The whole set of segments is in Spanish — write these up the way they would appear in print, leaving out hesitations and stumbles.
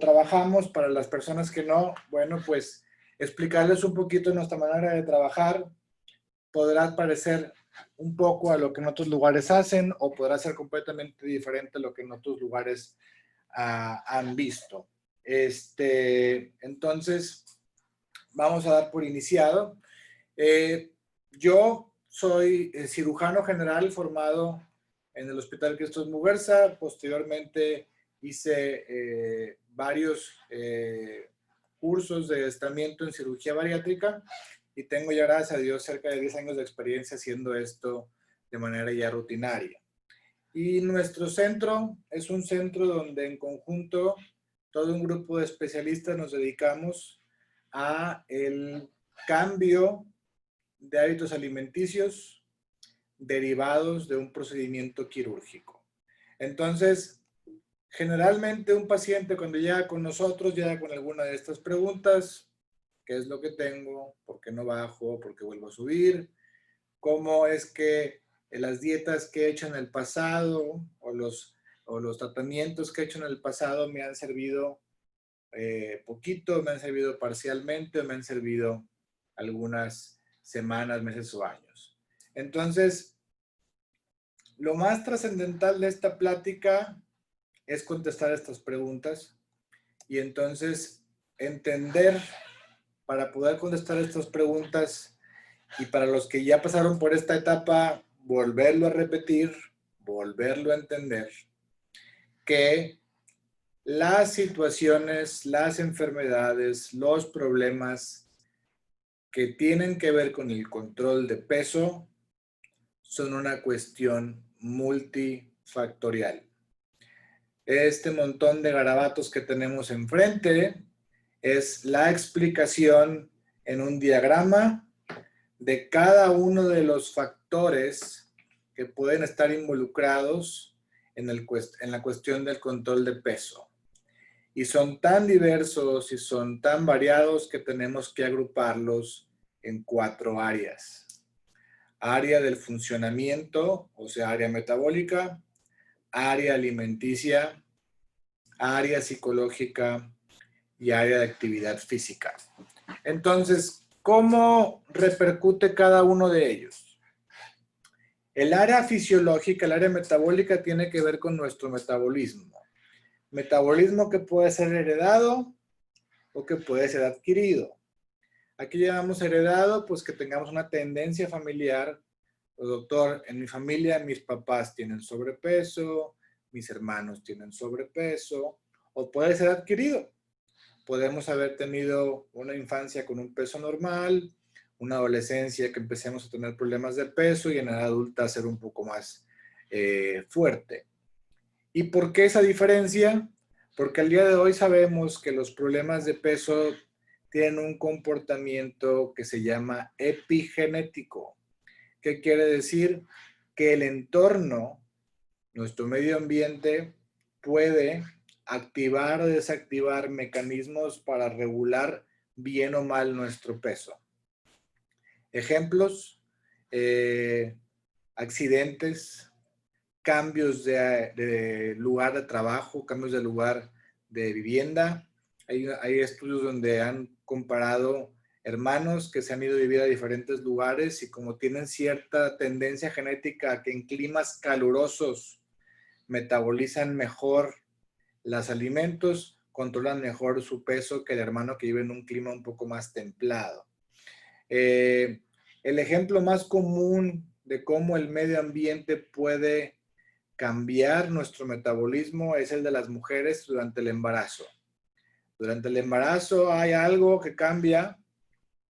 trabajamos, para las personas que no, bueno, pues explicarles un poquito nuestra manera de trabajar. Podrá parecer un poco a lo que en otros lugares hacen o podrá ser completamente diferente a lo que en otros lugares han visto. Entonces, vamos a dar por iniciado. Yo soy cirujano general formado en el Hospital Cristos Muguerza. Posteriormente hice varios cursos de adiestramiento en cirugía bariátrica y tengo ya, gracias a Dios, cerca de 10 años de experiencia haciendo esto de manera ya rutinaria. Y nuestro centro es un centro donde en conjunto todo un grupo de especialistas nos dedicamos a el cambio de hábitos alimenticios derivados de un procedimiento quirúrgico. Entonces, generalmente un paciente cuando llega con nosotros llega con alguna de estas preguntas: ¿qué es lo que tengo? ¿Por qué no bajo? ¿Por qué vuelvo a subir? ¿Cómo es que las dietas que he hecho en el pasado o los tratamientos que he hecho en el pasado me han servido poquito, me han servido parcialmente o me han servido algunas semanas, meses o años? Entonces, lo más trascendental de esta plática es contestar estas preguntas y entonces entender, para poder contestar estas preguntas, y para los que ya pasaron por esta etapa, volverlo a repetir, volverlo a entender, que las situaciones, las enfermedades, los problemas que tienen que ver con el control de peso son una cuestión multifactorial. Este montón de garabatos que tenemos enfrente es la explicación en un diagrama de cada uno de los factores que pueden estar involucrados en la cuestión del control de peso. Y son tan diversos y son tan variados que tenemos que agruparlos en 4 áreas. Área del funcionamiento, o sea, área metabólica, área alimenticia, área psicológica y área de actividad física. Entonces, ¿cómo repercute cada uno de ellos? El área fisiológica, el área metabólica, tiene que ver con nuestro metabolismo. Metabolismo que puede ser heredado o que puede ser adquirido. Aquí llamamos heredado, pues que tengamos una tendencia familiar. Doctor, en mi familia mis papás tienen sobrepeso, mis hermanos tienen sobrepeso, o puede ser adquirido. Podemos haber tenido una infancia con un peso normal, una adolescencia que empecemos a tener problemas de peso y en edad adulta ser un poco más fuerte. ¿Y por qué esa diferencia? Porque al día de hoy sabemos que los problemas de peso tienen un comportamiento que se llama epigenético. ¿Qué quiere decir? Que el entorno, nuestro medio ambiente, puede activar o desactivar mecanismos para regular bien o mal nuestro peso. Ejemplos: accidentes, cambios de lugar de trabajo, cambios de lugar de vivienda. Hay estudios donde han comparado hermanos que se han ido a vivir a diferentes lugares y como tienen cierta tendencia genética que en climas calurosos metabolizan mejor los alimentos, controlan mejor su peso que el hermano que vive en un clima un poco más templado. El ejemplo más común de cómo el medio ambiente puede cambiar nuestro metabolismo es el de las mujeres durante el embarazo. Durante el embarazo hay algo que cambia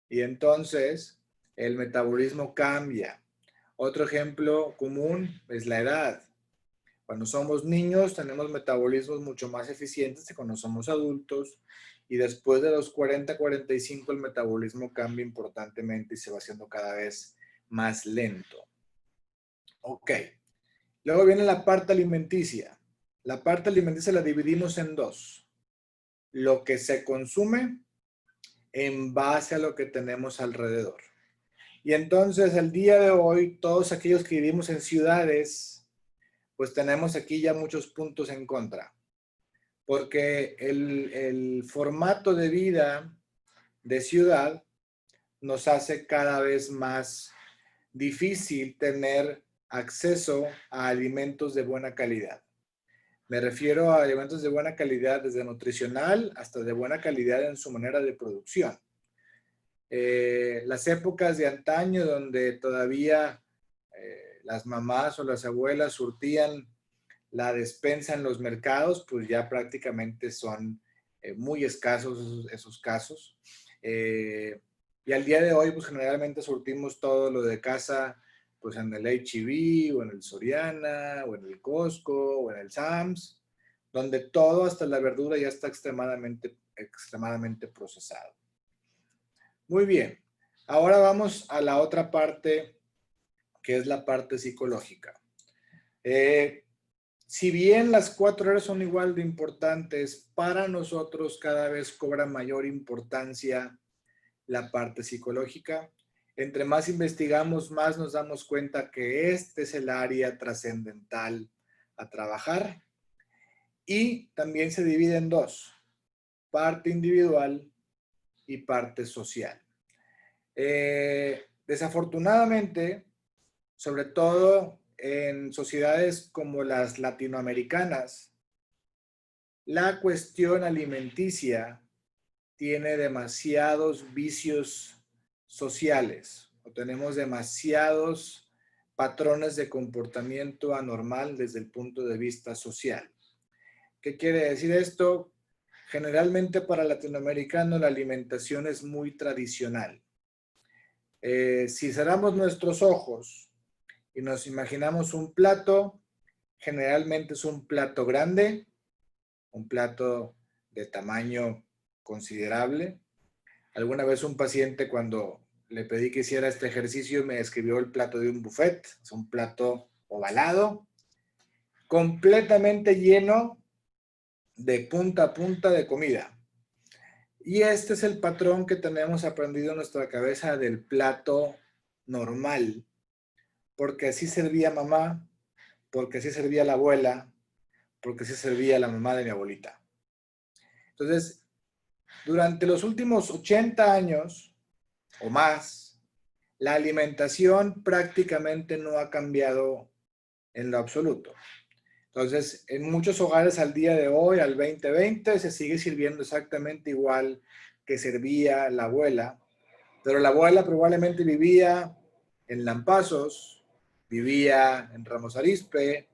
y entonces el metabolismo cambia. Otro ejemplo común es la edad. Cuando somos niños tenemos metabolismos mucho más eficientes que cuando somos adultos y después de los 40, 45 el metabolismo cambia importantemente y se va haciendo cada vez más lento. Ok. Luego viene la parte alimenticia. La parte alimenticia la dividimos en 2. Lo que se consume en base a lo que tenemos alrededor. Y entonces, el día de hoy, todos aquellos que vivimos en ciudades, pues tenemos aquí ya muchos puntos en contra. porque el formato de vida de ciudad nos hace cada vez más difícil tener acceso a alimentos de buena calidad. Me refiero a alimentos de buena calidad desde nutricional hasta de buena calidad en su manera de producción. Las épocas de antaño donde todavía las mamás o las abuelas surtían la despensa en los mercados, pues ya prácticamente son muy escasos esos casos. Y al día de hoy, pues generalmente surtimos todo lo de casa, pues en el H-E-B, o en el Soriana, o en el Costco, o en el Sam's, donde todo, hasta la verdura, ya está extremadamente procesado. Muy bien. Ahora vamos a la otra parte, que es la parte psicológica. Si bien las 4 R's son igual de importantes, para nosotros cada vez cobra mayor importancia la parte psicológica. Entre más investigamos, más nos damos cuenta que este es el área trascendental a trabajar. Y también se divide en 2, parte individual y parte social. Desafortunadamente, sobre todo en sociedades como las latinoamericanas, la cuestión alimenticia tiene demasiados vicios sociales o tenemos demasiados patrones de comportamiento anormal desde el punto de vista social. ¿Qué quiere decir esto? Generalmente para el latinoamericano la alimentación es muy tradicional. Si cerramos nuestros ojos y nos imaginamos un plato, generalmente es un plato grande, un plato de tamaño considerable. Alguna vez un paciente, cuando le pedí que hiciera este ejercicio, me describió el plato de un buffet. Es un plato ovalado, completamente lleno de punta a punta de comida. Y este es el patrón que tenemos aprendido en nuestra cabeza del plato normal, porque así servía mamá, porque así servía la abuela, porque así servía la mamá de mi abuelita. Entonces, durante los últimos 80 años o más, la alimentación prácticamente no ha cambiado en lo absoluto. Entonces, en muchos hogares al día de hoy, al 2020, se sigue sirviendo exactamente igual que servía la abuela, pero la abuela probablemente vivía en Lampazos, vivía en Ramos Arizpe,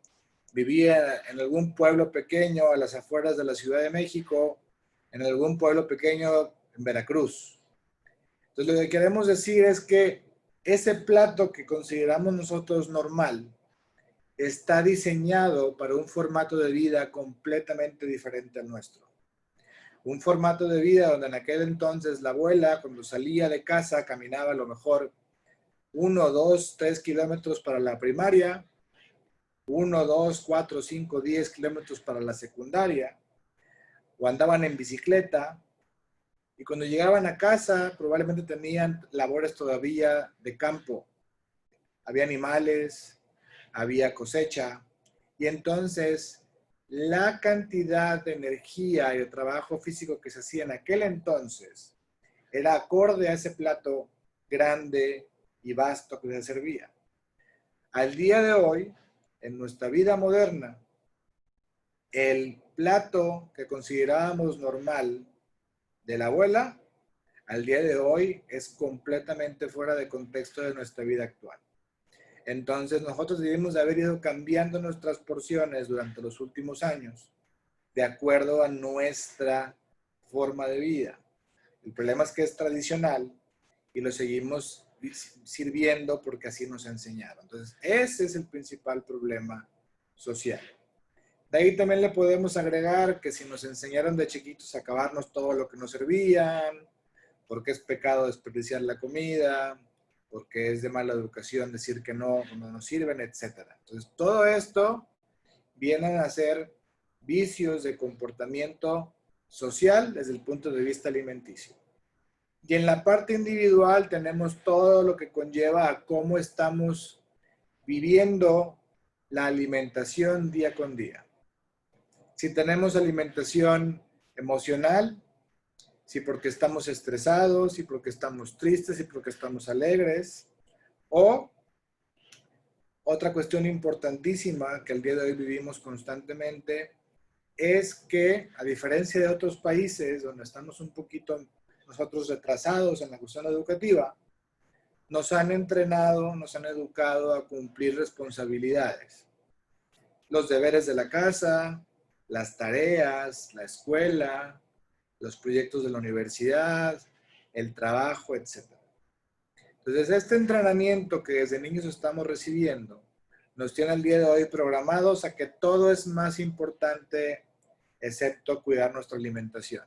vivía en algún pueblo pequeño a las afueras de la Ciudad de México, en algún pueblo pequeño en Veracruz. Entonces, lo que queremos decir es que ese plato que consideramos nosotros normal está diseñado para un formato de vida completamente diferente al nuestro. Un formato de vida donde en aquel entonces la abuela, cuando salía de casa, caminaba a lo mejor 1, 2, 3 kilómetros para la primaria, 1, 2, 4, 5, 10 kilómetros para la secundaria, o andaban en bicicleta, y cuando llegaban a casa probablemente tenían labores todavía de campo. Había animales, había cosecha, y entonces la cantidad de energía y de trabajo físico que se hacía en aquel entonces era acorde a ese plato grande y vasto que se servía. Al día de hoy, en nuestra vida moderna, el plato que considerábamos normal de la abuela, al día de hoy es completamente fuera de contexto de nuestra vida actual. Entonces nosotros debemos de haber ido cambiando nuestras porciones durante los últimos años de acuerdo a nuestra forma de vida. El problema es que es tradicional y lo seguimos sirviendo porque así nos enseñaron. Entonces ese es el principal problema social. De ahí también le podemos agregar que si nos enseñaron de chiquitos a acabarnos todo lo que nos servían, porque es pecado desperdiciar la comida, porque es de mala educación decir que no cuando nos sirven, etc. Entonces, todo esto vienen a ser vicios de comportamiento social desde el punto de vista alimenticio. Y en la parte individual tenemos todo lo que conlleva a cómo estamos viviendo la alimentación día con día. Si tenemos alimentación emocional, si porque estamos estresados, si porque estamos tristes, si porque estamos alegres, o otra cuestión importantísima que el día de hoy vivimos constantemente es que, a diferencia de otros países donde estamos un poquito nosotros retrasados en la cuestión educativa, nos han entrenado, nos han educado a cumplir responsabilidades. Los deberes de la casa, las tareas, la escuela, los proyectos de la universidad, el trabajo, etc. Entonces, este entrenamiento que desde niños estamos recibiendo nos tiene el día de hoy programados a que todo es más importante excepto cuidar nuestra alimentación.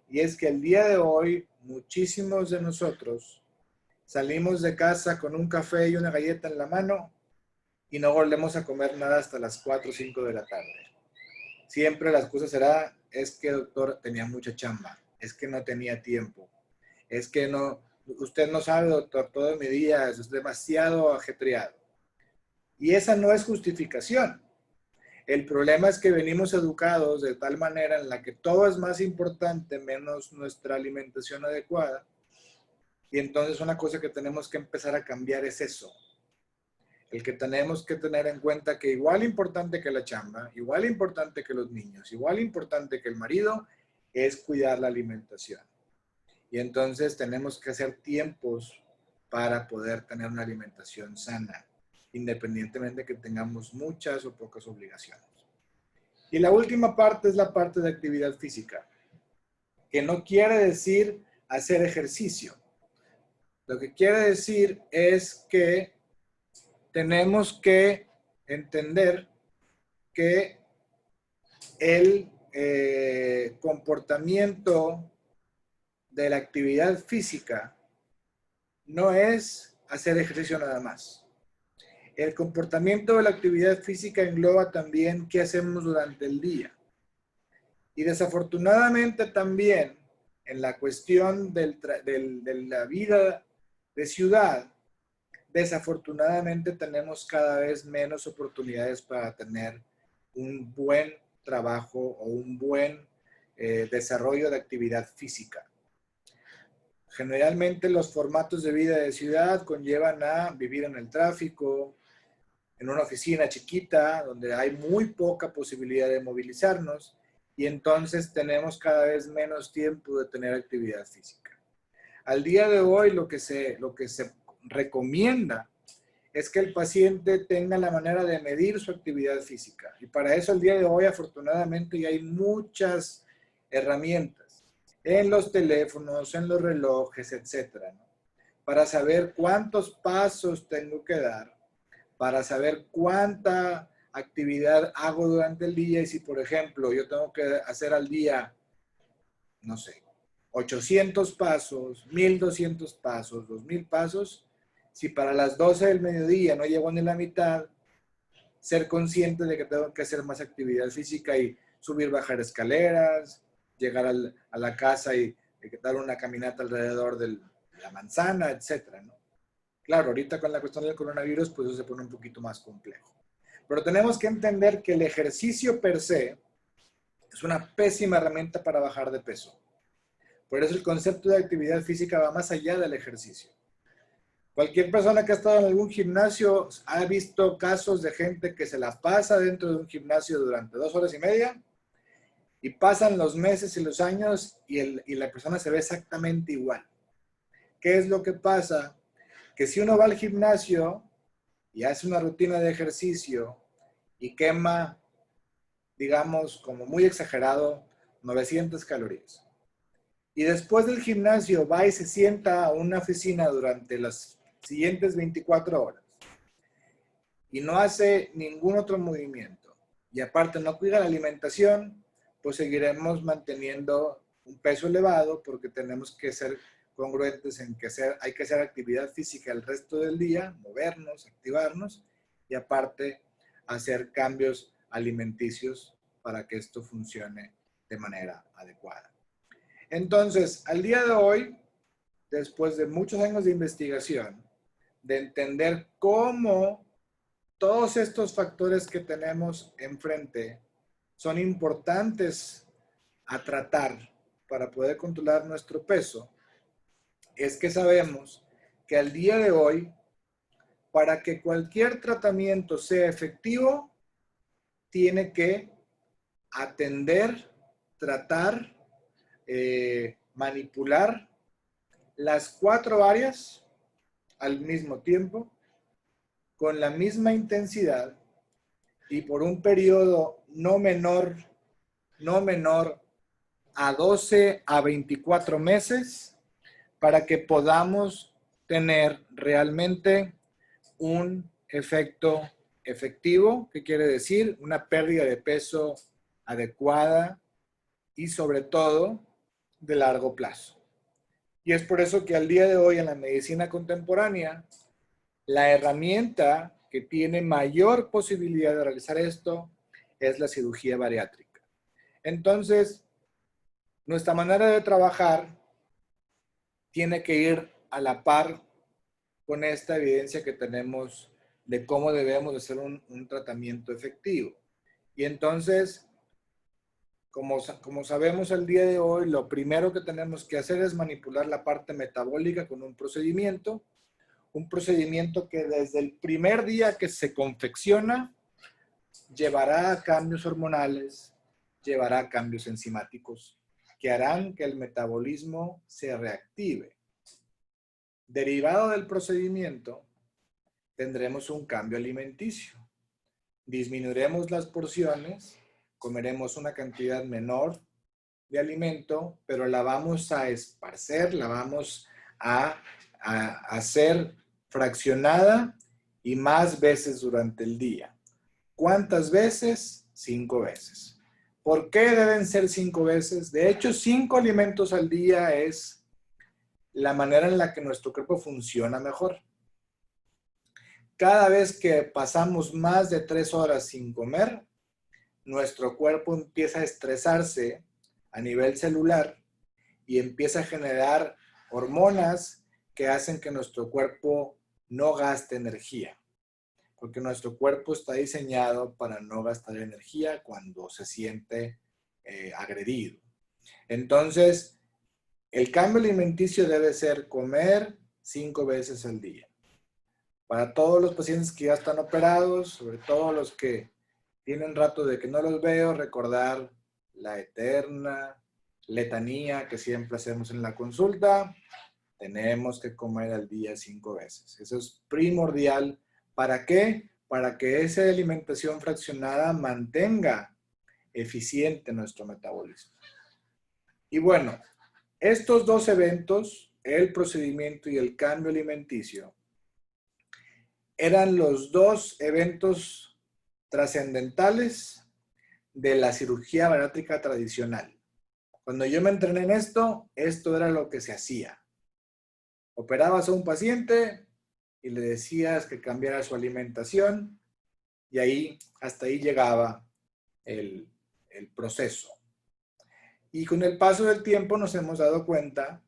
Y es que el día de hoy muchísimos de nosotros salimos de casa con un café y una galleta en la mano y no volvemos a comer nada hasta las 4 o 5 de la tarde. Siempre la excusa será, es que doctor tenía mucha chamba, es que no tenía tiempo, es que no, usted no sabe doctor, todo mi día es demasiado ajetreado. Y esa no es justificación. El problema es que venimos educados de tal manera en la que todo es más importante menos nuestra alimentación adecuada. Y entonces una cosa que tenemos que empezar a cambiar es eso. El que tenemos que tener en cuenta que igual importante que la chamba, igual importante que los niños, igual importante que el marido, es cuidar la alimentación. Y entonces tenemos que hacer tiempos para poder tener una alimentación sana, independientemente de que tengamos muchas o pocas obligaciones. Y la última parte es la parte de actividad física, que no quiere decir hacer ejercicio. Lo que quiere decir es que tenemos que entender que el comportamiento de la actividad física no es hacer ejercicio nada más. El comportamiento de la actividad física engloba también qué hacemos durante el día. Y desafortunadamente también en la cuestión de la vida de ciudad, desafortunadamente tenemos cada vez menos oportunidades para tener un buen trabajo o un buen desarrollo de actividad física. Generalmente los formatos de vida de ciudad conllevan a vivir en el tráfico, en una oficina chiquita, donde hay muy poca posibilidad de movilizarnos, y entonces tenemos cada vez menos tiempo de tener actividad física. Al día de hoy lo que se recomienda es que el paciente tenga la manera de medir su actividad física. Y para eso el día de hoy afortunadamente ya hay muchas herramientas en los teléfonos, en los relojes, etcétera, ¿no? Para saber cuántos pasos tengo que dar, para saber cuánta actividad hago durante el día y si, por ejemplo, yo tengo que hacer al día, no sé, 800 pasos, 1200 pasos, 2000 pasos, si para las 12 del mediodía no llego ni la mitad, ser consciente de que tengo que hacer más actividad física y subir, bajar escaleras, llegar a la casa y dar una caminata alrededor de la manzana, etcétera, ¿no? Claro, ahorita con la cuestión del coronavirus, pues eso se pone un poquito más complejo. Pero tenemos que entender que el ejercicio per se es una pésima herramienta para bajar de peso. Por eso el concepto de actividad física va más allá del ejercicio. Cualquier persona que ha estado en algún gimnasio ha visto casos de gente que se la pasa dentro de un gimnasio durante 2 horas y media y pasan los meses y los años y la persona se ve exactamente igual. ¿Qué es lo que pasa? Que si uno va al gimnasio y hace una rutina de ejercicio y quema, digamos, como muy exagerado, 900 calorías. Y después del gimnasio va y se sienta a una oficina durante las siguientes 24 horas y no hace ningún otro movimiento y aparte no cuida la alimentación, pues seguiremos manteniendo un peso elevado porque tenemos que ser congruentes en que hay que hacer actividad física el resto del día, movernos, activarnos y aparte hacer cambios alimenticios para que esto funcione de manera adecuada. Entonces, al día de hoy, después de muchos años de investigación, de entender cómo todos estos factores que tenemos enfrente son importantes a tratar para poder controlar nuestro peso es que sabemos que al día de hoy, para que cualquier tratamiento sea efectivo, tiene que atender, tratar, manipular las 4 áreas al mismo tiempo, con la misma intensidad y por un periodo no menor a 12 a 24 meses para que podamos tener realmente un efecto efectivo, que quiere decir una pérdida de peso adecuada y sobre todo de largo plazo. Y es por eso que al día de hoy en la medicina contemporánea, la herramienta que tiene mayor posibilidad de realizar esto es la cirugía bariátrica. Entonces, nuestra manera de trabajar tiene que ir a la par con esta evidencia que tenemos de cómo debemos de hacer un tratamiento efectivo. Y entonces, como sabemos el día de hoy, lo primero que tenemos que hacer es manipular la parte metabólica con un procedimiento que desde el primer día que se confecciona llevará a cambios hormonales, llevará a cambios enzimáticos que harán que el metabolismo se reactive. Derivado del procedimiento, tendremos un cambio alimenticio. Disminuiremos las porciones, comeremos una cantidad menor de alimento, pero la vamos a esparcer, la vamos a hacer fraccionada y más veces durante el día. ¿Cuántas veces? 5 veces. ¿Por qué deben ser 5 veces? De hecho, 5 alimentos al día es la manera en la que nuestro cuerpo funciona mejor. Cada vez que pasamos más de 3 horas sin comer, nuestro cuerpo empieza a estresarse a nivel celular y empieza a generar hormonas que hacen que nuestro cuerpo no gaste energía. Porque nuestro cuerpo está diseñado para no gastar energía cuando se siente agredido. Entonces, el cambio alimenticio debe ser comer 5 veces al día. Para todos los pacientes que ya están operados, sobre todo los que tienen rato de que no los veo, recordar la eterna letanía que siempre hacemos en la consulta. Tenemos que comer al día 5 veces. Eso es primordial. ¿Para qué? Para que esa alimentación fraccionada mantenga eficiente nuestro metabolismo. Y bueno, estos 2 eventos, el procedimiento y el cambio alimenticio, eran los 2 eventos trascendentales de la cirugía bariátrica tradicional. Cuando yo me entrené en esto era lo que se hacía. Operabas a un paciente y le decías que cambiara su alimentación y hasta ahí llegaba el proceso. Y con el paso del tiempo nos hemos dado cuenta,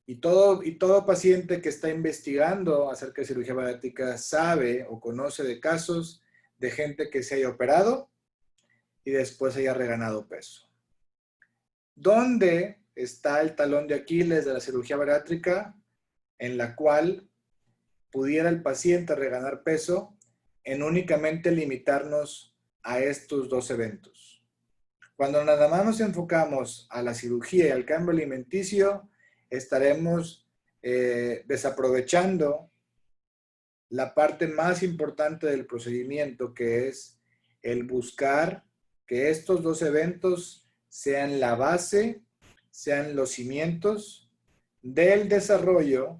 y todo paciente que está investigando acerca de cirugía bariátrica sabe o conoce de casos de gente que se haya operado y después haya reganado peso. ¿Dónde está el talón de Aquiles de la cirugía bariátrica en la cual pudiera el paciente reganar peso en únicamente limitarnos a estos 2 eventos? Cuando nada más nos enfocamos a la cirugía y al cambio alimenticio, estaremos desaprovechando la parte más importante del procedimiento, que es el buscar que estos 2 eventos sean la base, sean los cimientos del desarrollo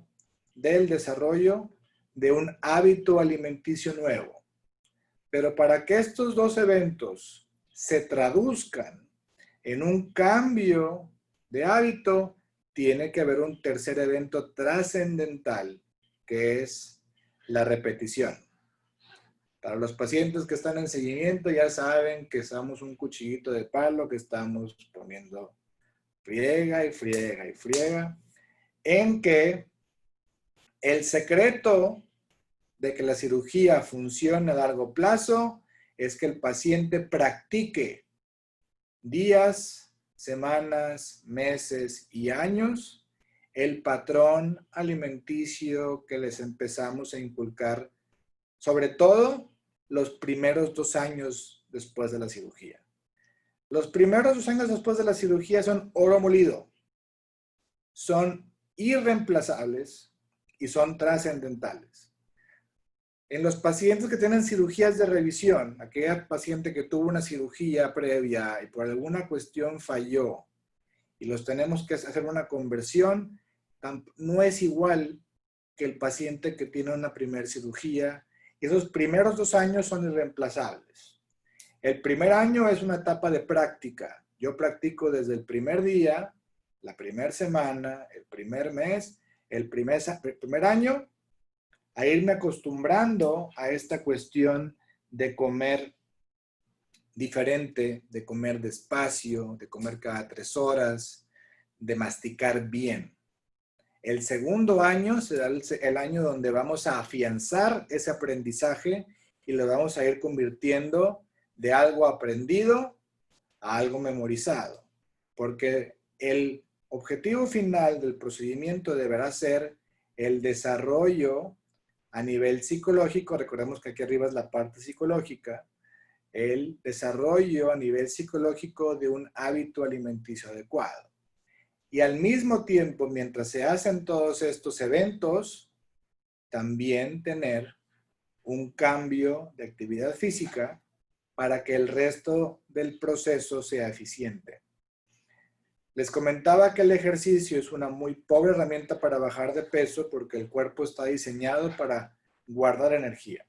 de un hábito alimenticio nuevo. Pero para que estos 2 eventos se traduzcan en un cambio de hábito, tiene que haber un tercer evento trascendental, que es la repetición. Para los pacientes que están en seguimiento ya saben que somos un cuchillito de palo que estamos poniendo friega y friega y friega, en que el secreto de que la cirugía funcione a largo plazo es que el paciente practique días, semanas, meses y años el patrón alimenticio que les empezamos a inculcar, sobre todo los primeros 2 años después de la cirugía. Los primeros 2 años después de la cirugía son oro molido, son irreemplazables y son trascendentales. En los pacientes que tienen cirugías de revisión, aquella paciente que tuvo una cirugía previa y por alguna cuestión falló y los tenemos que hacer una conversión, no es igual que el paciente que tiene una primera cirugía. Y esos primeros 2 años son irreemplazables. El primer año es una etapa de práctica. Yo practico desde el primer día, la primera semana, el primer mes, el primer año, a irme acostumbrando a esta cuestión de comer diferente, de comer despacio, de comer cada 3 horas, de masticar bien. El segundo año será el año donde vamos a afianzar ese aprendizaje y lo vamos a ir convirtiendo de algo aprendido a algo memorizado. Porque el objetivo final del procedimiento deberá ser el desarrollo a nivel psicológico. Recordemos que aquí arriba es la parte psicológica. El desarrollo a nivel psicológico de un hábito alimenticio adecuado. Y al mismo tiempo, mientras se hacen todos estos eventos, también tener un cambio de actividad física para que el resto del proceso sea eficiente. Les comentaba que el ejercicio es una muy pobre herramienta para bajar de peso porque el cuerpo está diseñado para guardar energía.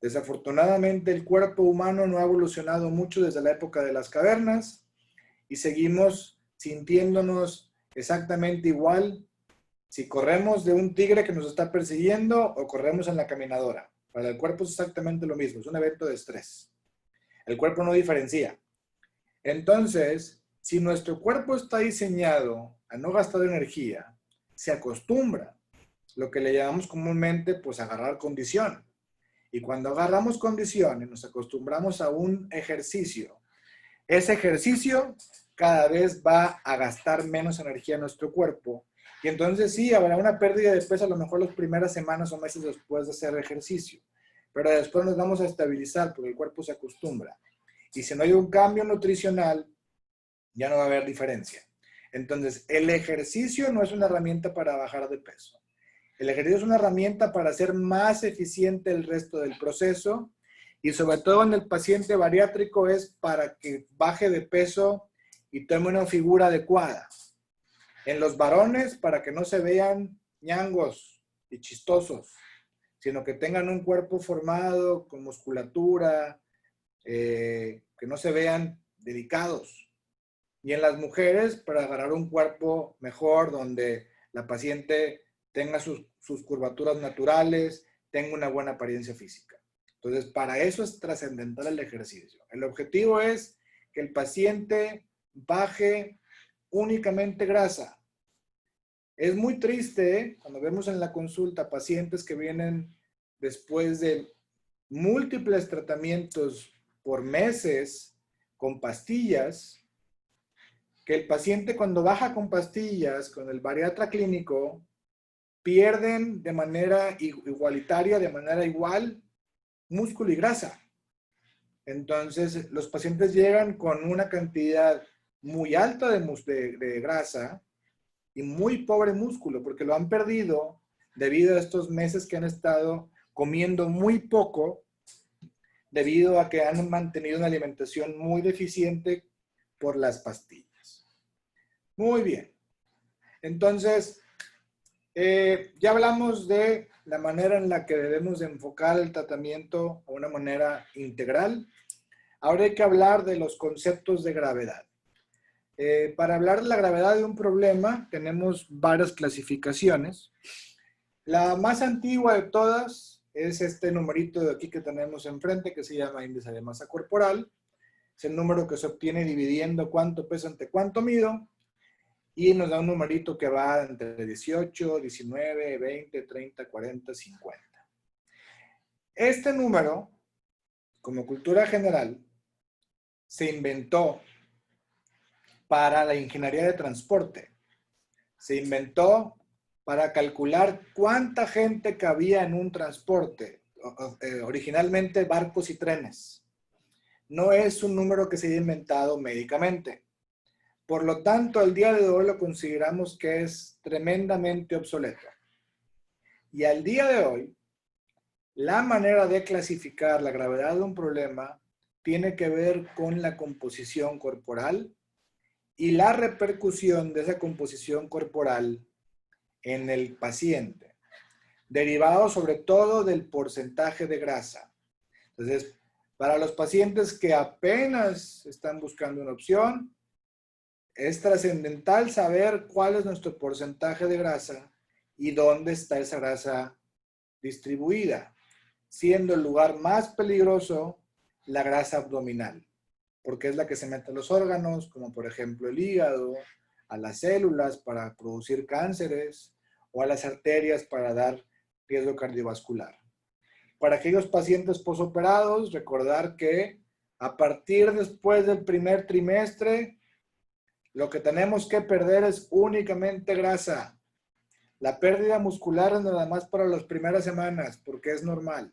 Desafortunadamente, el cuerpo humano no ha evolucionado mucho desde la época de las cavernas y seguimos sintiéndonos exactamente igual si corremos de un tigre que nos está persiguiendo o corremos en la caminadora. Para el cuerpo es exactamente lo mismo, es un evento de estrés. El cuerpo no diferencia. Entonces, si nuestro cuerpo está diseñado a no gastar energía, se acostumbra, lo que le llamamos comúnmente, pues agarrar condición. Y cuando agarramos condición y nos acostumbramos a un ejercicio, ese ejercicio cada vez va a gastar menos energía en nuestro cuerpo. Y entonces sí, habrá una pérdida de peso a lo mejor las primeras semanas o meses después de hacer ejercicio. Pero después nos vamos a estabilizar porque el cuerpo se acostumbra. Y si no hay un cambio nutricional, ya no va a haber diferencia. Entonces, el ejercicio no es una herramienta para bajar de peso. El ejercicio es una herramienta para hacer más eficiente el resto del proceso y sobre todo en el paciente bariátrico es para que baje de peso y tome una figura adecuada. En los varones, para que no se vean ñangos y chistosos, sino que tengan un cuerpo formado con musculatura, que no se vean delicados. Y en las mujeres, para agarrar un cuerpo mejor, donde la paciente tenga sus curvaturas naturales, tenga una buena apariencia física. Entonces, para eso es trascendental el ejercicio. El objetivo es que el paciente baje únicamente grasa. Es muy triste cuando vemos en la consulta pacientes que vienen después de múltiples tratamientos por meses con pastillas, que el paciente cuando baja con pastillas, con el bariatra clínico, pierden de manera igualitaria, de manera igual, músculo y grasa. Entonces, los pacientes llegan con una cantidad muy alta de grasa y muy pobre músculo, porque lo han perdido debido a estos meses que han estado comiendo muy poco, debido a que han mantenido una alimentación muy deficiente por las pastillas. Muy bien. Entonces, ya hablamos de la manera en la que debemos de enfocar el tratamiento a una manera integral. Ahora hay que hablar de los conceptos de gravedad. Para hablar de la gravedad de un problema, tenemos varias clasificaciones. La más antigua de todas es este numerito de aquí que tenemos enfrente, que se llama índice de masa corporal. Es el número que se obtiene dividiendo cuánto peso ante cuánto mido. Y nos da un numerito que va entre 18, 19, 20, 30, 40, 50. Este número, como cultura general, se inventó para la ingeniería de transporte. Se inventó para calcular cuánta gente cabía en un transporte, originalmente barcos y trenes. No es un número que se haya inventado médicamente. Por lo tanto, al día de hoy lo consideramos que es tremendamente obsoleto. Y al día de hoy, la manera de clasificar la gravedad de un problema tiene que ver con la composición corporal y la repercusión de esa composición corporal en el paciente, derivado sobre todo del porcentaje de grasa. Entonces, para los pacientes que apenas están buscando una opción, es trascendental saber cuál es nuestro porcentaje de grasa y dónde está esa grasa distribuida, siendo el lugar más peligroso la grasa abdominal, porque es la que se mete a los órganos, como por ejemplo el hígado, a las células para producir cánceres o a las arterias para dar riesgo cardiovascular. Para aquellos pacientes posoperados, recordar que a partir después del primer trimestre, lo que tenemos que perder es únicamente grasa. La pérdida muscular es nada más para las primeras semanas, porque es normal.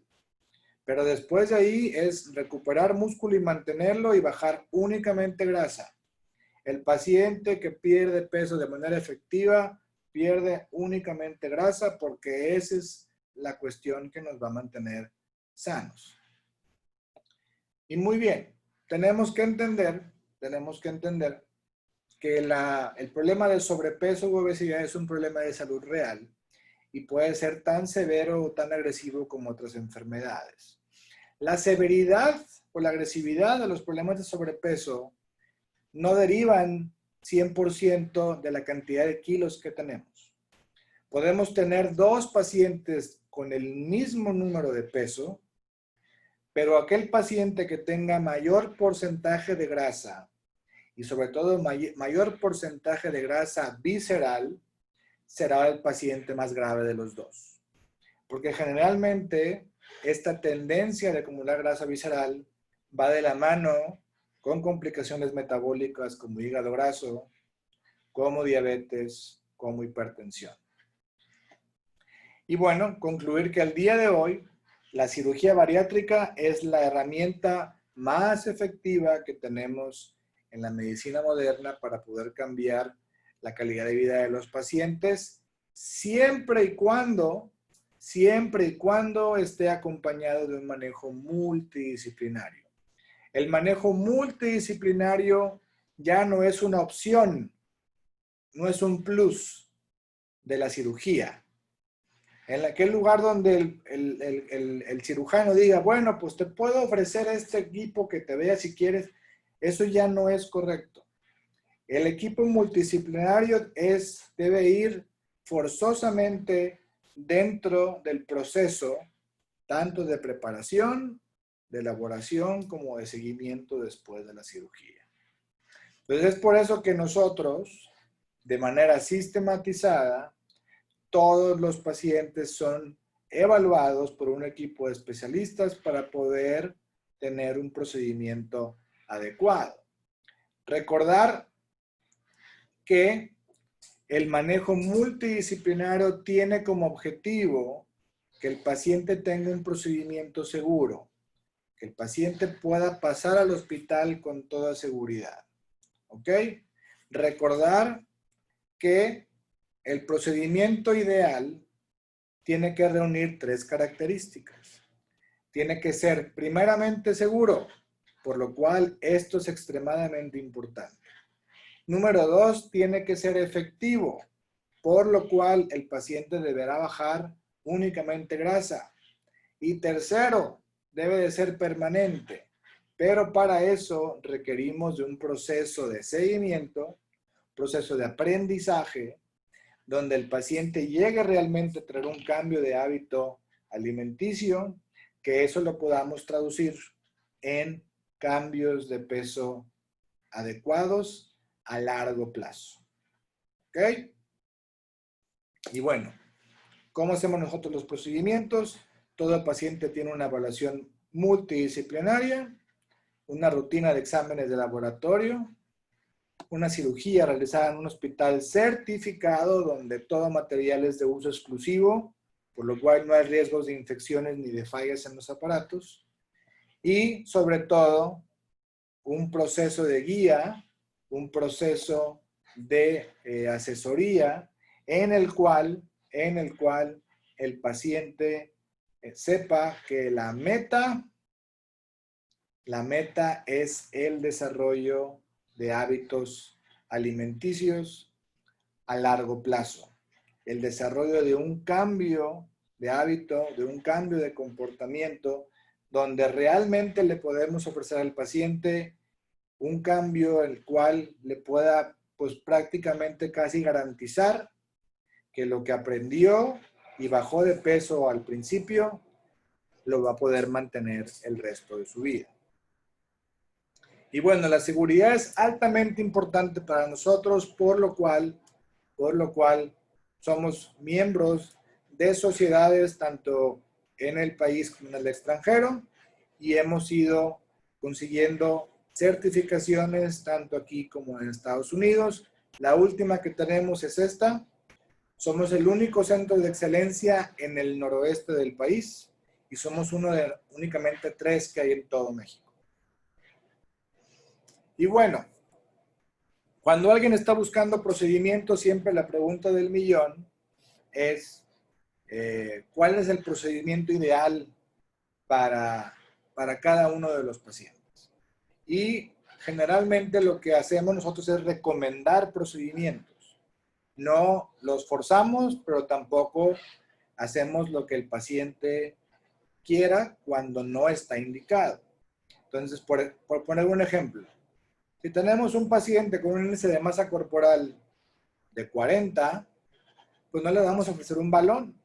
Pero después de ahí es recuperar músculo y mantenerlo y bajar únicamente grasa. El paciente que pierde peso de manera efectiva pierde únicamente grasa porque esa es la cuestión que nos va a mantener sanos. Y muy bien, tenemos que entender que el problema del sobrepeso u obesidad es un problema de salud real y puede ser tan severo o tan agresivo como otras enfermedades. La severidad o la agresividad de los problemas de sobrepeso no derivan 100% de la cantidad de kilos que tenemos. Podemos tener dos pacientes con el mismo número de peso, pero aquel paciente que tenga mayor porcentaje de grasa y sobre todo mayor porcentaje de grasa visceral será el paciente más grave de los dos. Porque generalmente esta tendencia de acumular grasa visceral va de la mano con complicaciones metabólicas como hígado graso, como diabetes, como hipertensión. Y bueno, concluir que al día de hoy la cirugía bariátrica es la herramienta más efectiva que tenemos en la medicina moderna para poder cambiar la calidad de vida de los pacientes, siempre y cuando esté acompañado de un manejo multidisciplinario. El manejo multidisciplinario ya no es una opción, no es un plus de la cirugía. En aquel lugar donde el cirujano diga, bueno, pues te puedo ofrecer este equipo que te vea si quieres, eso ya no es correcto. El equipo multidisciplinario debe ir forzosamente dentro del proceso, tanto de preparación, de elaboración, como de seguimiento después de la cirugía. Entonces es por eso que nosotros, de manera sistematizada, todos los pacientes son evaluados por un equipo de especialistas para poder tener un procedimiento adecuado. Recordar que el manejo multidisciplinario tiene como objetivo que el paciente tenga un procedimiento seguro, que el paciente pueda pasar al hospital con toda seguridad. ¿Ok? Recordar que el procedimiento ideal tiene que reunir tres características. Tiene que ser primeramente seguro, por lo cual esto es extremadamente importante. Número 2, tiene que ser efectivo, por lo cual el paciente deberá bajar únicamente grasa. Y tercero, debe de ser permanente, pero para eso requerimos de un proceso de seguimiento, proceso de aprendizaje, donde el paciente llegue realmente a tener un cambio de hábito alimenticio, que eso lo podamos traducir en cambios de peso adecuados a largo plazo. ¿Ok? Y bueno, ¿cómo hacemos nosotros los procedimientos? Todo paciente tiene una evaluación multidisciplinaria, una rutina de exámenes de laboratorio, una cirugía realizada en un hospital certificado donde todo material es de uso exclusivo, por lo cual no hay riesgos de infecciones ni de fallas en los aparatos. Y sobre todo, un proceso de guía, un proceso de asesoría en el cual el paciente sepa que la meta es el desarrollo de hábitos alimenticios a largo plazo. El desarrollo de un cambio de hábito, de un cambio de comportamiento, donde realmente le podemos ofrecer al paciente un cambio el cual le pueda, pues prácticamente casi garantizar que lo que aprendió y bajó de peso al principio, lo va a poder mantener el resto de su vida. Y bueno, la seguridad es altamente importante para nosotros, por lo cual somos miembros de sociedades tanto en el país como en el extranjero y hemos ido consiguiendo certificaciones tanto aquí como en Estados Unidos. La última que tenemos es esta. Somos el único centro de excelencia en el noroeste del país y somos uno de únicamente 3 que hay en todo México. Y bueno, cuando alguien está buscando procedimientos, siempre la pregunta del millón es ¿cuál es el procedimiento ideal para cada uno de los pacientes? Y generalmente lo que hacemos nosotros es recomendar procedimientos. No los forzamos, pero tampoco hacemos lo que el paciente quiera cuando no está indicado. Entonces, por poner un ejemplo, si tenemos un paciente con un índice de masa corporal de 40, pues no le vamos a ofrecer un balón,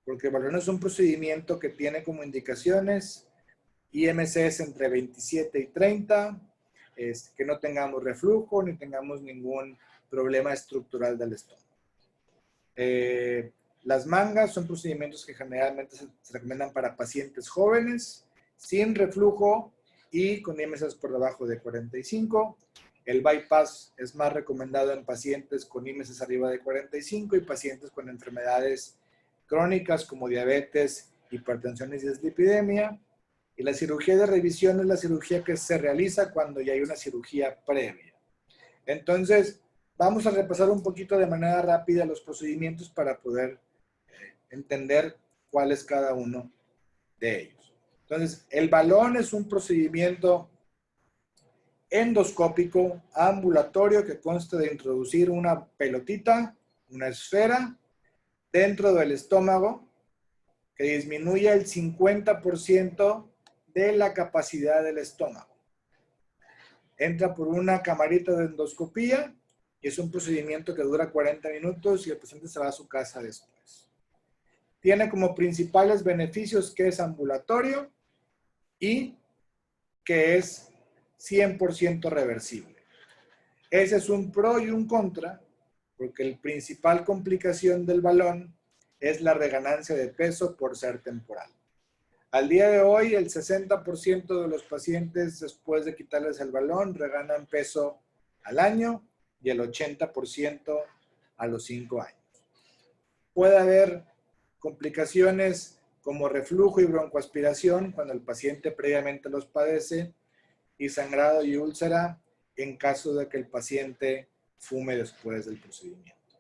porque el balón es un procedimiento que tiene como indicaciones IMCs entre 27 y 30, que no tengamos reflujo ni tengamos ningún problema estructural del estómago. Las mangas son procedimientos que generalmente se recomiendan para pacientes jóvenes, sin reflujo y con IMCs por debajo de 45. El bypass es más recomendado en pacientes con IMCs arriba de 45 y pacientes con enfermedades crónicas como diabetes, hipertensión y dislipidemia. Y la cirugía de revisión es la cirugía que se realiza cuando ya hay una cirugía previa. Entonces, vamos a repasar un poquito de manera rápida los procedimientos para poder entender cuál es cada uno de ellos. Entonces, el balón es un procedimiento endoscópico ambulatorio que consta de introducir una pelotita, una esfera, dentro del estómago que disminuye el 50% de la capacidad del estómago. Entra por una camarita de endoscopía y es un procedimiento que dura 40 minutos y el paciente se va a su casa después. Tiene como principales beneficios que es ambulatorio y que es 100% reversible. Ese es un pro y un contra, porque la principal complicación del balón es la reganancia de peso por ser temporal. Al día de hoy, el 60% de los pacientes después de quitarles el balón reganan peso al año y el 80% a los 5 años. Puede haber complicaciones como reflujo y broncoaspiración cuando el paciente previamente los padece y sangrado y úlcera en caso de que el paciente fume después del procedimiento.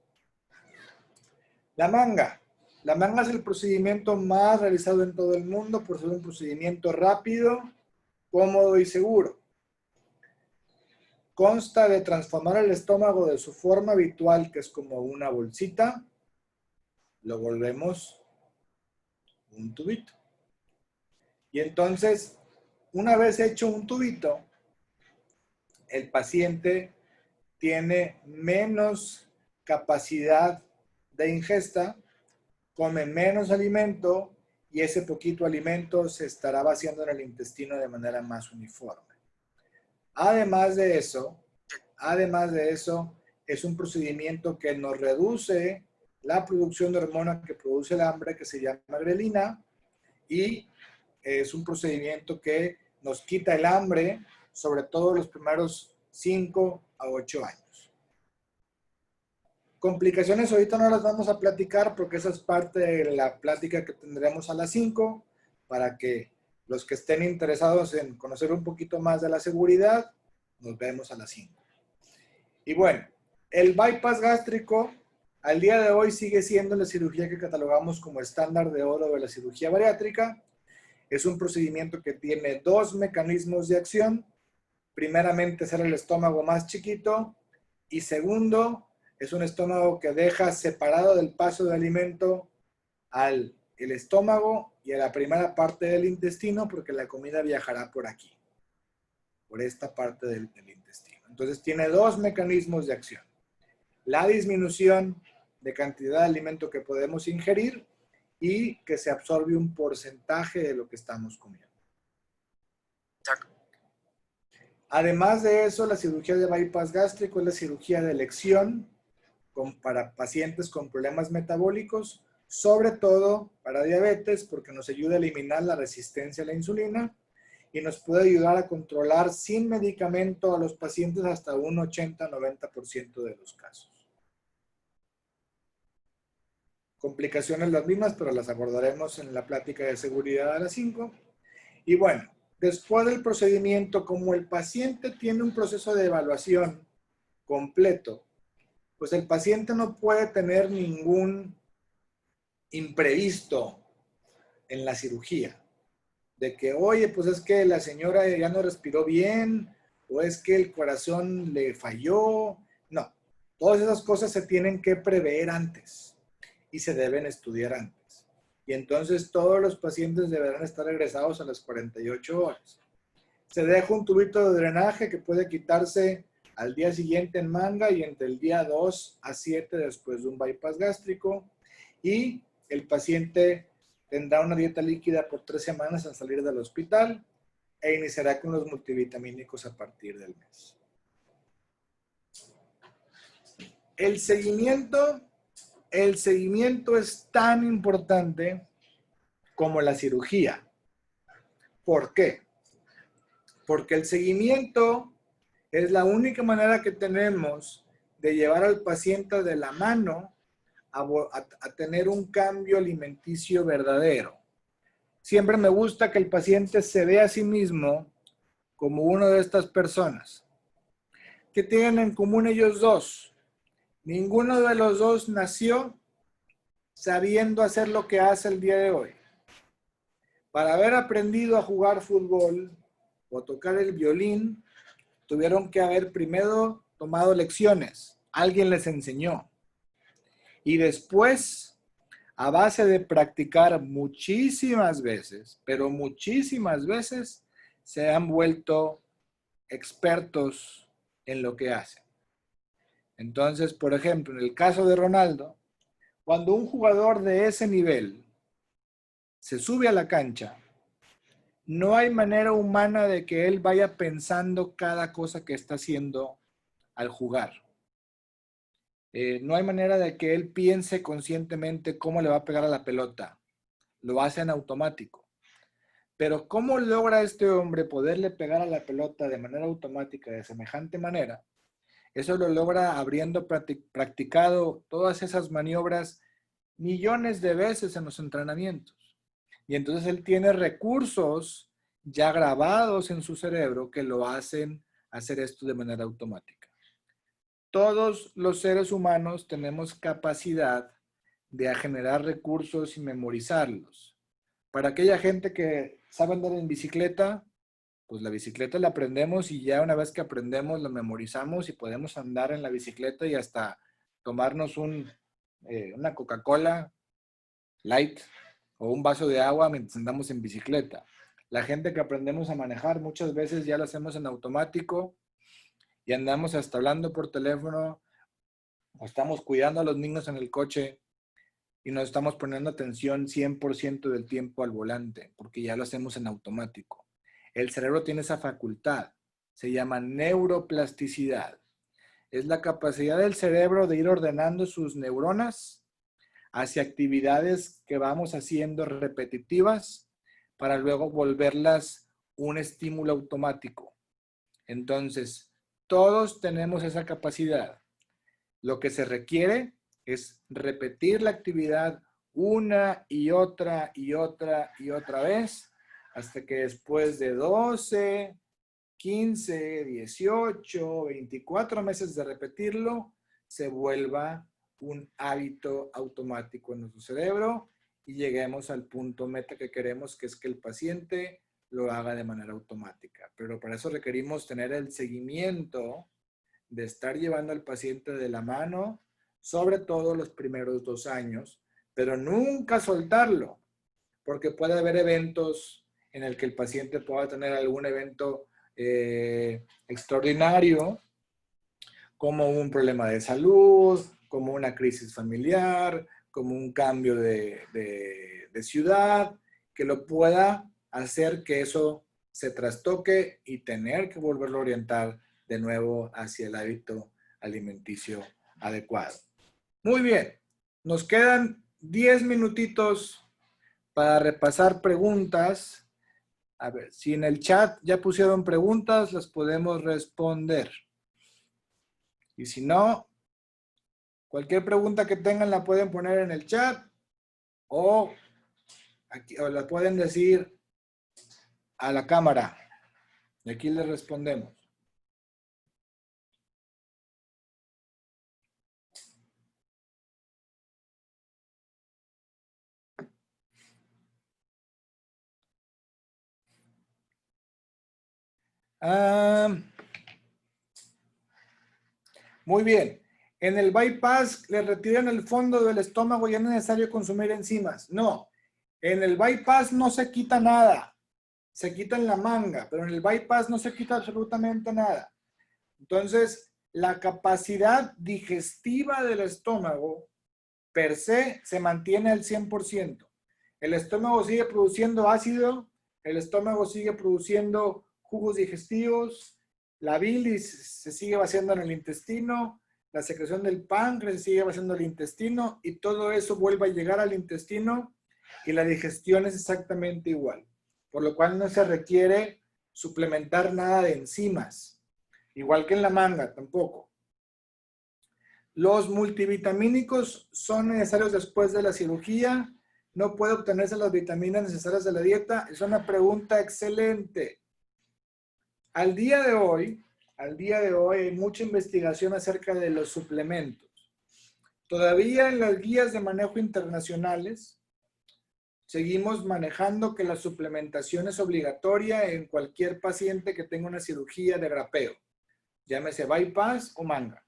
La manga. La manga es el procedimiento más realizado en todo el mundo por ser un procedimiento rápido, cómodo y seguro. Consta de transformar el estómago de su forma habitual, que es como una bolsita, lo volvemos un tubito. Y entonces, una vez hecho un tubito, el paciente tiene menos capacidad de ingesta, come menos alimento y ese poquito alimento se estará vaciando en el intestino de manera más uniforme. Además de eso, es un procedimiento que nos reduce la producción de hormona que produce el hambre, que se llama grelina, y es un procedimiento que nos quita el hambre, sobre todo los primeros 5 a 8 años. Complicaciones ahorita no las vamos a platicar porque esa es parte de la plática que tendremos a las 5 para que los que estén interesados en conocer un poquito más de la seguridad, nos vemos a las 5. Y bueno, el bypass gástrico al día de hoy sigue siendo la cirugía que catalogamos como estándar de oro de la cirugía bariátrica. Es un procedimiento que tiene dos mecanismos de acción. Primeramente, hacer el estómago más chiquito. Y segundo, es un estómago que deja separado del paso de alimento al el estómago y a la primera parte del intestino, porque la comida viajará por aquí, por esta parte del intestino. Entonces tiene dos mecanismos de acción. La disminución de cantidad de alimento que podemos ingerir y que se absorbe un porcentaje de lo que estamos comiendo. Además de eso, la cirugía de bypass gástrico es la cirugía de elección para pacientes con problemas metabólicos, sobre todo para diabetes, porque nos ayuda a eliminar la resistencia a la insulina y nos puede ayudar a controlar sin medicamento a los pacientes hasta un 80-90% de los casos. Complicaciones las mismas, pero las abordaremos en la plática de seguridad a las 5. Y bueno, después del procedimiento, como el paciente tiene un proceso de evaluación completo, pues el paciente no puede tener ningún imprevisto en la cirugía. De que, oye, pues es que la señora ya no respiró bien, o es que el corazón le falló. No, todas esas cosas se tienen que prever antes y se deben estudiar antes. Y entonces todos los pacientes deberán estar regresados a las 48 horas. Se deja un tubito de drenaje que puede quitarse al día siguiente en manga y entre el día 2 a 7 después de un bypass gástrico. Y el paciente tendrá una dieta líquida por 3 semanas al salir del hospital e iniciará con los multivitamínicos a partir del mes. El seguimiento es tan importante como la cirugía. ¿Por qué? Porque el seguimiento es la única manera que tenemos de llevar al paciente de la mano a tener un cambio alimenticio verdadero. Siempre me gusta que el paciente se vea a sí mismo como una de estas personas. ¿Qué tienen en común ellos dos? Ninguno de los dos nació sabiendo hacer lo que hace el día de hoy. Para haber aprendido a jugar fútbol o a tocar el violín, tuvieron que haber primero tomado lecciones. Alguien les enseñó. Y después, a base de practicar muchísimas veces, pero muchísimas veces, se han vuelto expertos en lo que hacen. Entonces, por ejemplo, en el caso de Ronaldo, cuando un jugador de ese nivel se sube a la cancha, no hay manera humana de que él vaya pensando cada cosa que está haciendo al jugar. No hay manera de que él piense conscientemente cómo le va a pegar a la pelota. Lo hace en automático. Pero ¿cómo logra este hombre poderle pegar a la pelota de manera automática, de semejante manera? Eso lo logra habiendo practicado todas esas maniobras millones de veces en los entrenamientos. Y entonces él tiene recursos ya grabados en su cerebro que lo hacen hacer esto de manera automática. Todos los seres humanos tenemos capacidad de generar recursos y memorizarlos. Para aquella gente que sabe andar en bicicleta, pues la bicicleta la aprendemos y ya una vez que aprendemos la memorizamos y podemos andar en la bicicleta y hasta tomarnos una Coca-Cola light o un vaso de agua mientras andamos en bicicleta. La gente que aprendemos a manejar muchas veces ya lo hacemos en automático y andamos hasta hablando por teléfono o estamos cuidando a los niños en el coche y nos estamos poniendo atención 100% del tiempo al volante porque ya lo hacemos en automático. El cerebro tiene esa facultad, se llama neuroplasticidad. Es la capacidad del cerebro de ir ordenando sus neuronas hacia actividades que vamos haciendo repetitivas para luego volverlas un estímulo automático. Entonces, Todos tenemos esa capacidad. Lo que se requiere es repetir la actividad una y otra y otra y otra vez hasta que después de 12, 15, 18, 24 meses de repetirlo, se vuelva un hábito automático en nuestro cerebro y lleguemos al punto meta que queremos, que es que el paciente lo haga de manera automática. Pero para eso requerimos tener el seguimiento de estar llevando al paciente de la mano, sobre todo los primeros 2 años, pero nunca soltarlo, porque puede haber eventos en el que el paciente pueda tener algún evento extraordinario, como un problema de salud, como una crisis familiar, como un cambio de ciudad, que lo pueda hacer que eso se trastoque y tener que volverlo a orientar de nuevo hacia el hábito alimenticio adecuado. Muy bien, nos quedan 10 minutitos para repasar preguntas. A ver, si en el chat ya pusieron preguntas, las podemos responder. Y si no, cualquier pregunta que tengan la pueden poner en el chat o, aquí, o la pueden decir a la cámara. Y aquí les respondemos. Muy bien. En el bypass le retiran el fondo del estómago y es necesario consumir enzimas. No, en el bypass no se quita nada. Se quita en la manga, pero en el bypass no se quita absolutamente nada. Entonces, la capacidad digestiva del estómago per se mantiene al 100%. El estómago sigue produciendo ácido, el estómago sigue produciendo jugos digestivos, la bilis se sigue vaciando en el intestino, la secreción del páncreas se sigue vaciando en el intestino y todo eso vuelve a llegar al intestino y la digestión es exactamente igual. Por lo cual no se requiere suplementar nada de enzimas, igual que en la manga tampoco. Los multivitamínicos son necesarios después de la cirugía. No puede obtenerse las vitaminas necesarias de la dieta. Es una pregunta excelente. Al día de hoy hay mucha investigación acerca de los suplementos. Todavía en las guías de manejo internacionales seguimos manejando que la suplementación es obligatoria en cualquier paciente que tenga una cirugía de grapeo, llámese bypass o manga.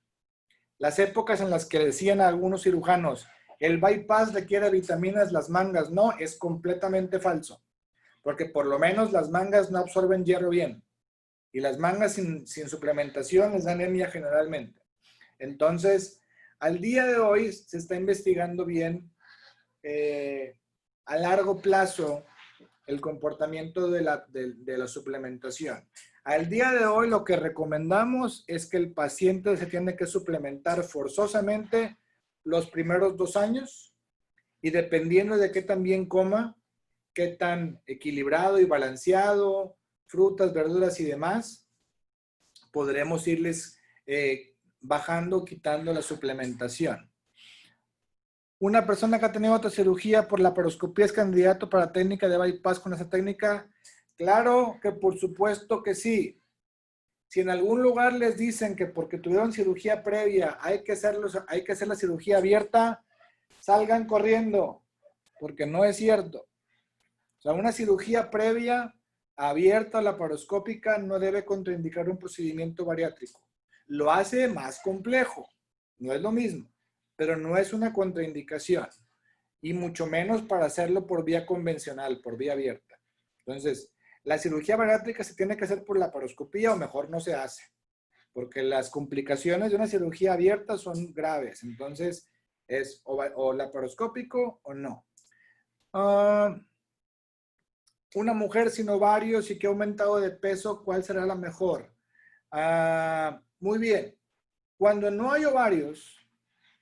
Las épocas en las que decían a algunos cirujanos, el bypass requiere vitaminas, las mangas no, es completamente falso. Porque por lo menos las mangas no absorben hierro bien. Y las mangas sin suplementación les da anemia generalmente. Entonces, al día de hoy se está investigando bien a largo plazo el comportamiento de la suplementación. Al día de hoy lo que recomendamos es que el paciente se tiene que suplementar forzosamente los primeros 2 años y dependiendo de qué tan bien coma, qué tan equilibrado y balanceado, frutas, verduras y demás, podremos irles bajando, quitando la suplementación. Una persona que ha tenido otra cirugía por laparoscopía es candidato para técnica de bypass con esa técnica. Claro que por supuesto que sí. Si en algún lugar les dicen que porque tuvieron cirugía previa hay que hacer la cirugía abierta, salgan corriendo, porque no es cierto. O sea, una cirugía previa abierta laparoscópica no debe contraindicar un procedimiento bariátrico. Lo hace más complejo, no es lo mismo, pero no es una contraindicación. Y mucho menos para hacerlo por vía convencional, por vía abierta. Entonces, la cirugía bariátrica se tiene que hacer por laparoscopía o mejor no se hace, porque las complicaciones de una cirugía abierta son graves. Entonces, es o laparoscópico o no. Una mujer sin ovarios y que ha aumentado de peso, ¿cuál será la mejor? Muy bien. Cuando no hay ovarios,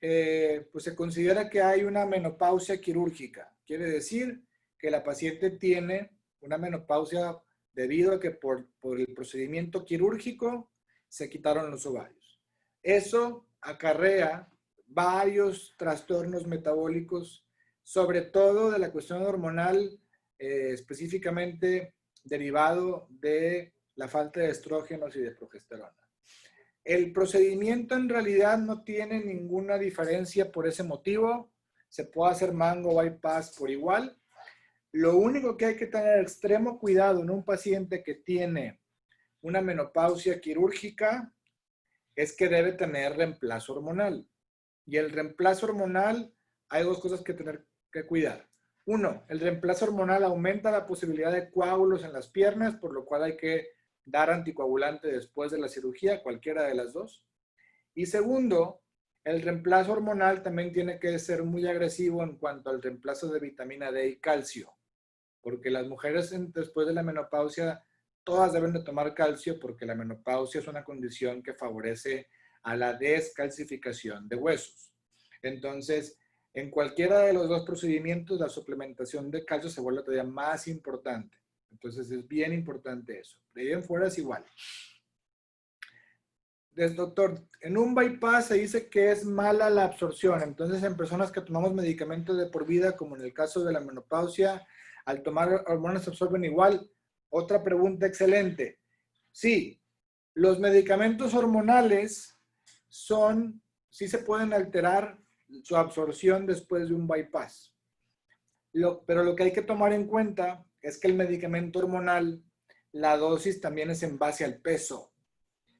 pues se considera que hay una menopausia quirúrgica. Quiere decir que la paciente tiene una menopausia debido a que por el procedimiento quirúrgico se quitaron los ovarios. Eso acarrea varios trastornos metabólicos, sobre todo de la cuestión hormonal, específicamente derivado de la falta de estrógenos y de progesterona. El procedimiento en realidad no tiene ninguna diferencia por ese motivo. Se puede hacer mango bypass por igual. Lo único que hay que tener extremo cuidado en un paciente que tiene una menopausia quirúrgica es que debe tener reemplazo hormonal. Y el reemplazo hormonal, hay dos cosas que tener que cuidar. Uno, el reemplazo hormonal aumenta la posibilidad de coágulos en las piernas, por lo cual hay que dar anticoagulante después de la cirugía, cualquiera de las dos. Y segundo, el reemplazo hormonal también tiene que ser muy agresivo en cuanto al reemplazo de vitamina D y calcio, porque las mujeres después de la menopausia todas deben de tomar calcio porque la menopausia es una condición que favorece a la descalcificación de huesos. Entonces, en cualquiera de los dos procedimientos, la suplementación de calcio se vuelve todavía más importante. Entonces, es bien importante eso. De ahí en fuera es igual. Doctor, en un bypass se dice que es mala la absorción. Entonces, en personas que tomamos medicamentos de por vida, como en el caso de la menopausia, al tomar hormonas se absorben igual. Otra pregunta excelente. Sí, los medicamentos hormonales sí se pueden alterar su absorción después de un bypass. Pero lo que hay que tomar en cuenta es que el medicamento hormonal, la dosis también es en base al peso.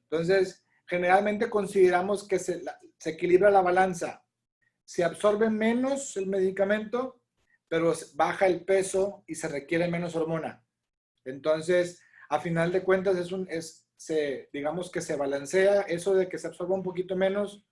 Entonces, generalmente consideramos que se equilibra la balanza. Se absorbe menos el medicamento, pero baja el peso y se requiere menos hormona. Entonces, a final de cuentas, digamos que se balancea. Eso de que se absorba un poquito menos,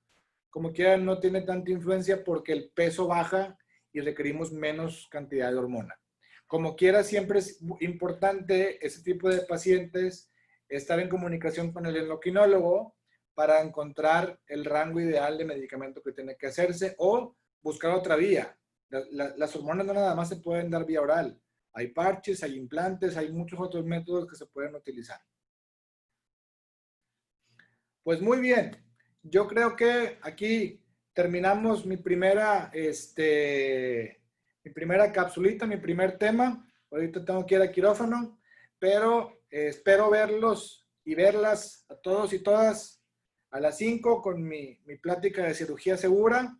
como quiera, no tiene tanta influencia porque el peso baja y requerimos menos cantidad de hormona. Como quiera, siempre es importante ese tipo de pacientes estar en comunicación con el endocrinólogo para encontrar el rango ideal de medicamento que tiene que hacerse o buscar otra vía. Las hormonas no nada más se pueden dar vía oral. Hay parches, hay implantes, hay muchos otros métodos que se pueden utilizar. Pues muy bien. Yo creo que aquí terminamos mi primera capsulita, mi primer tema. Ahorita tengo que ir a quirófano, pero espero verlos y verlas a todos y todas a las 5 con mi plática de cirugía segura.